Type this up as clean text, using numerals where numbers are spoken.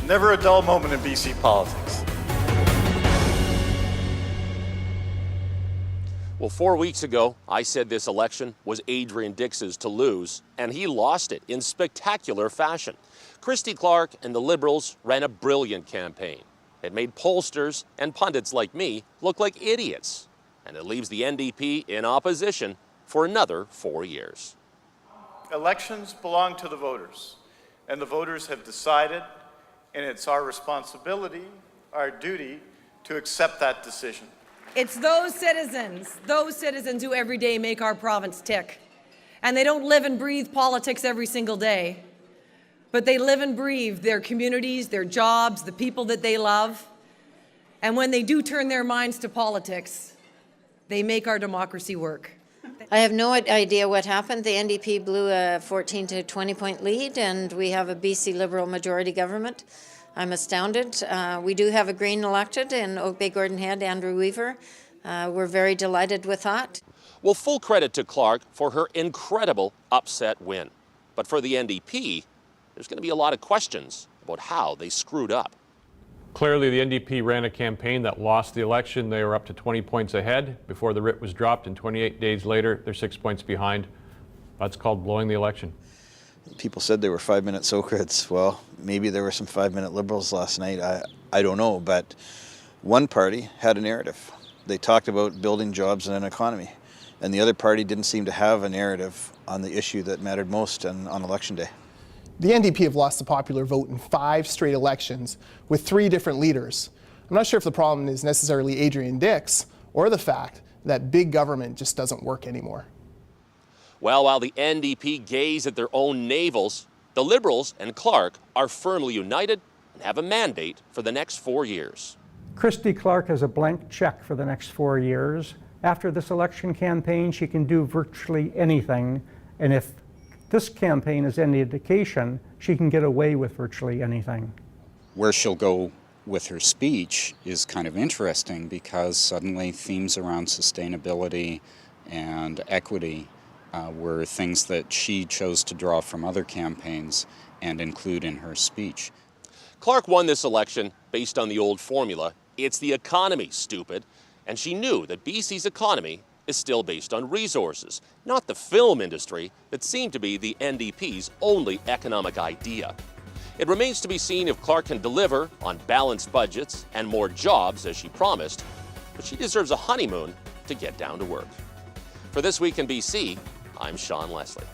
Never a dull moment in BC politics. Well, 4 weeks ago, I said this election was Adrian Dix's to lose, and he lost it in spectacular fashion. Christy Clark and the Liberals ran a brilliant campaign. It made pollsters and pundits like me look like idiots, and it leaves the NDP in opposition for another 4 years. Elections belong to the voters, and the voters have decided, and it's our responsibility, our duty, to accept that decision. It's those citizens who every day make our province tick. And they don't live and breathe politics every single day, but they live and breathe their communities, their jobs, the people that they love. And when they do turn their minds to politics, they make our democracy work. I have no idea what happened. The NDP blew a 14 to 20 point lead, and we have a BC Liberal majority government. I'm astounded. We do have a Green elected in Oak Bay Gordon Head, Andrew Weaver. We're very delighted with that. Well, full credit to Clark for her incredible upset win. But for the NDP, there's going to be a lot of questions about how they screwed up. Clearly, the NDP ran a campaign that lost the election. They were up to 20 points ahead before the writ was dropped, and 28 days later, they're 6 points behind. That's called blowing the election. People said they were 5-minute Socrates. Well, maybe there were some 5-minute Liberals last night. I don't know, but one party had a narrative. They talked about building jobs and an economy, and the other party didn't seem to have a narrative on the issue that mattered most on Election Day. The NDP have lost the popular vote in 5 straight elections with 3 different leaders. I'm not sure if the problem is necessarily Adrian Dix or the fact that big government just doesn't work anymore. Well, while the NDP gaze at their own navels, the Liberals and Clark are firmly united and have a mandate for the next 4 years. Christy Clark has a blank check for the next 4 years. After this election campaign, she can do virtually anything, and if this campaign is any indication, she can get away with virtually anything. Where she'll go with her speech is kind of interesting because suddenly themes around sustainability and equity were things that she chose to draw from other campaigns and include in her speech. Clark won this election based on the old formula, it's the economy, stupid, and she knew that BC's economy is still based on resources, not the film industry that seemed to be the NDP's only economic idea. It remains to be seen if Clark can deliver on balanced budgets and more jobs as she promised, but she deserves a honeymoon to get down to work. For This Week in BC, I'm Sean Leslie.